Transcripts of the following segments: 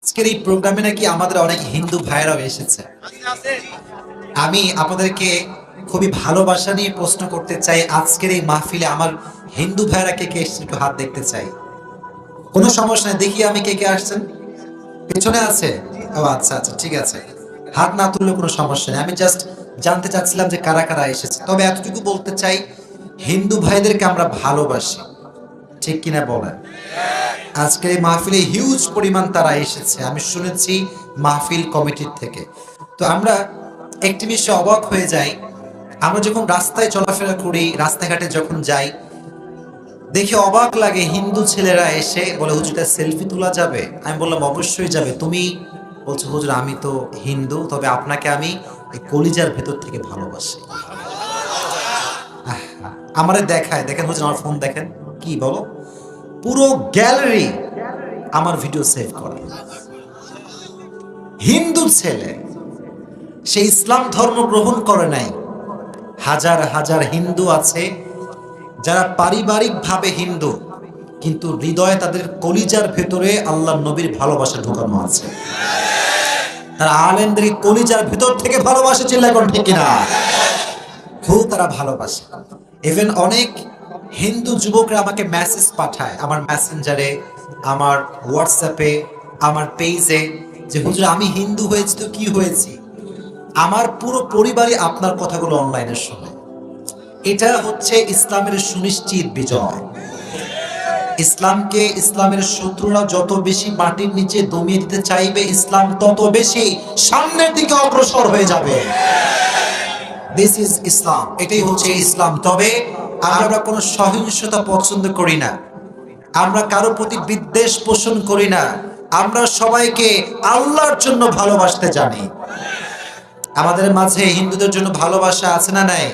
আজকের এই প্রোগ্রামে নাকি আমাদের অনেক হিন্দু ভাইরাও এসেছে। আমি আপনাদেরকে খুবই ভালোবাসা নিয়ে প্রশ্ন করতে চাই, আজকের এই মাহফিলে আমার হিন্দু ভাইরা কে কে এসেছে একটু হাত দেখতে চাই। কোনো সমস্যা নেই, দেখি আমি কে কে আসছেন। পেছনে আছে? ও আচ্ছা আচ্ছা, ঠিক আছে, হাত না তুললে কোনো সমস্যা নেই। আমি জাস্ট জানতে চাচ্ছিলাম যে কারা কারা এসেছে। তবে এতটুকু বলতে চাই, হিন্দু ভাইদেরকে আমরা ভালোবাসি, ঠিক কিনা বলেন? আজকে এই মাহফিলে হিউজ পরিমাণ তারা এসেছে, আমি শুনেছি মাহফিল কমিটির থেকে। তো আমরা একটি বিষয়ে অবাক হয়ে যাই, আমরা যখন রাস্তায় চলাফেরা করি, রাস্তাঘাটে যখন যাই, দেখে অবাক লাগে হিন্দু ছেলেরা এসে বলে, হুজুরটা সেলফি তোলা যাবে? আমি বললাম অবশ্যই যাবে। তুমি বলছো, হুজুর আমি তো হিন্দু, তবে আপনাকে আমি এই কলিজার ভেতর থেকে ভালোবাসি। আমারে দেখায়, দেখেন হুজুর আমার ফোন দেখেন, কি বলো, পুরো গ্যালারি আমার ভিডিও সেভ করে। হিন্দু ছেলে, সে ইসলাম ধর্ম গ্রহণ করে নাই। হাজার হাজার হিন্দু আছে যারা পারিবারিক ভাবে হিন্দু, কিন্তু হৃদয়ে তাদের কলিজার ভেতরে আল্লাহ নবীর ভালোবাসা ঢোকানো আছে। তারা আলেমদের কলিজার ভেতর থেকে ভালোবাসে, চিল্লা কোন ঠিক কিনা? খুব তারা ভালোবাসে। ইভেন অনেক হিন্দু যুবকরা আমাকে মেসেজ পাঠায় আমার মেসেঞ্জারে, আমার হোয়াটসঅ্যাপে, আমার পেজে, যে হুজুর আমি হিন্দু হয়েছি তো কি হয়েছি, আমার পুরো পরিবারই আপনার কথাগুলো অনলাইনে শোনে। এটা হচ্ছে ইসলামের সুনিশ্চিত বিজয়। ইসলামকে, ইসলামের শত্রুরা যত বেশি মাটির নিচে দমিয়ে দিতে চাইবে, ইসলাম তত বেশি সামনের দিকে অগ্রসর হয়ে যাবে। দিস ইজ ইসলাম, এটাই হচ্ছে ইসলাম। তবে আমরা কোনো সহিংসতা পছন্দ করি না, আমরা কারো প্রতি বিদ্বেষ পোষণ করি না, আমরা সবাইকে আল্লাহর জন্য ভালোবাসতে জানি। আমাদের মাঝে হিন্দুদের জন্য ভালোবাসা আছে না নাই?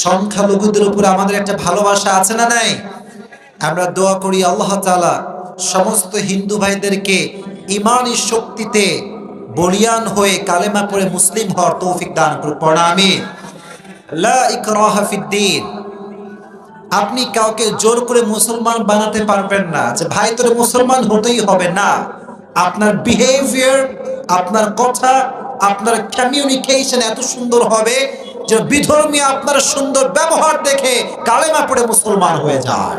সংখ্যালঘুদের উপরে আমাদের একটা ভালোবাসা আছে না নাই? আমরা দোয়া করি আল্লাহ তাআলা সমস্ত হিন্দু ভাইদেরকে ঈমানি শক্তিতে বলিয়ান হয়ে কালেমা পড়ে মুসলিম হওয়ার তৌফিক দান করুন। পড়া আমিন। লা ইকরাহা ফিদ্দীন। আপনি কাউকে জোর করে মুসলমান বানাতে পারবেন না যে ভাই তোরে মুসলমান হতেই হবে না। আপনার বিহেভিয়ার, আপনার কথা, আপনার কমিউনিকেশন এত সুন্দর হবে যে বিধর্মী আপনার সুন্দর ব্যবহার দেখে কালেমা পড়ে মুসলমান হয়ে যায়।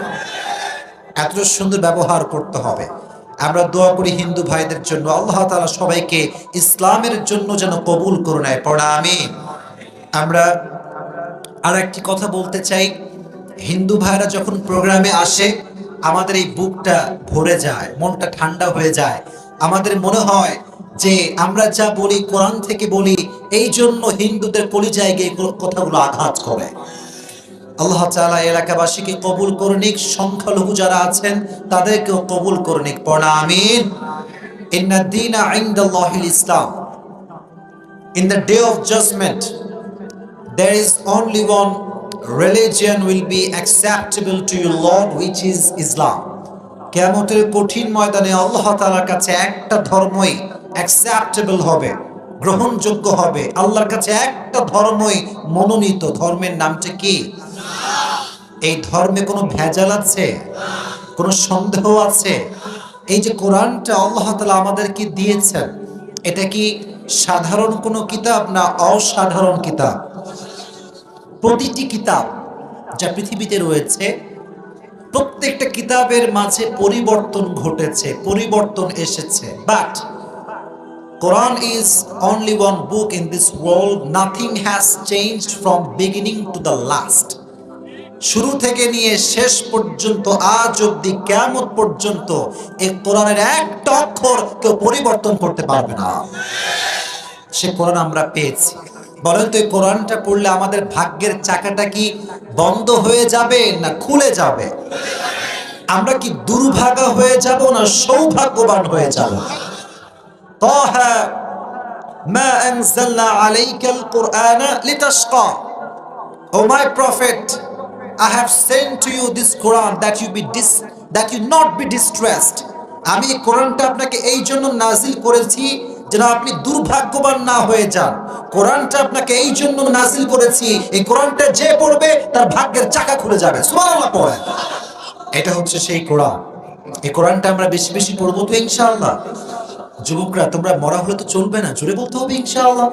এত সুন্দর ব্যবহার করতে হবে। আমরা দোয়া করি হিন্দু ভাইদের জন্য, আল্লাহ তাআলা সবাইকে ইসলামের জন্য যেন কবুল করে নেয়। পড়া আমিন। আমরা আর একটি কথা বলতে চাই, হিন্দু ভাইরা যখন প্রোগ্রামে আসে আমাদের এই বুকটা ভরে যায়, মনটা ঠান্ডা হয়ে যায়। আমাদের মনে হয় যে আমরা যা বলি কোরআন থেকে বলি, এই জন্য হিন্দুদের কলিজায় গিয়ে কথাগুলো আঘাত করে। আল্লাহ তাআলা এলাকাবাসীকে কবুল করে নিক, সংখ্যালঘু যারা আছেন তাদেরকেও কবুল করে নিক। পড়া আমিন। ইন্নাদ দীনা ইনদাল্লাহিল ইসলাম। In the day of judgment, there is only one religion will be acceptable to you, Lord, which is Islam. কিয়ামতের কঠিন ময়দানে আল্লাহ তাআলার কাছে একটা ধর্মই acceptable হবে, গ্রহণযোগ্য হবে। আল্লাহর কাছে একটা ধর্মই মনোনীত, ধর্মের নামটা কি? এই ধর্মে কোনো ভেজাল আছে? কোনো সন্দেহ আছে? এই যে কোরআনটা আল্লাহ তাআলা আমাদেরকে দিয়েছেন, এটা কি সাধারণ কোনো কিতাব না অসাধারণ কিতাব? প্রতিটি কিতাব যা পৃথিবীতে রয়েছে, প্রত্যেকটা কিতাবের মাঝে পরিবর্তন ঘটেছে, পরিবর্তন এসেছে। But Quran is only one book in this world. Nothing has changed from beginning to the last. শুরু থেকে নিয়ে শেষ পর্যন্ত, আজ অব্দি কিয়ামত পর্যন্ত এই কোরআনের একটা অক্ষর কেউ পরিবর্তন করতে পারবে না। সে কোরআন আমরা পেয়েছি। বলেন তো এই কোরআনটা পড়লে আমাদের ভাগ্যের চাকাটা কি বন্ধ হয়ে যাবে না খুলে যাবে? আমরা কি দুর্ভাগা হয়ে যাব না সৌভাগ্যবান হয়ে যাব? তাহা মা আনজালনা আলাইকাল কুরআনা লিতাশকা। O my prophet, I have sent to you this Quran that you not be distressed. আমি এই কোরআনটা আপনাকে এই জন্য নাজিল করেছি যেন আপনি দুর্ভাগ্যবান না হয়ে যান। কোরআনটা আপনাকে এই জন্য নাজিল করেছি, এই কোরআনটা যে পড়বে তার ভাগ্যের চাকা খুলে যাবে। সুবহানাল্লাহ পড়ে। এটা হচ্ছে সেই কোরআন। এই কোরআনটা আমরা বেশি বেশি পড়বো তো ইনশাআল্লাহ। যুবকরা তোমরা মরা হলে তো চলবে না, জোরে বলতে হবে ইনশাআল্লাহ।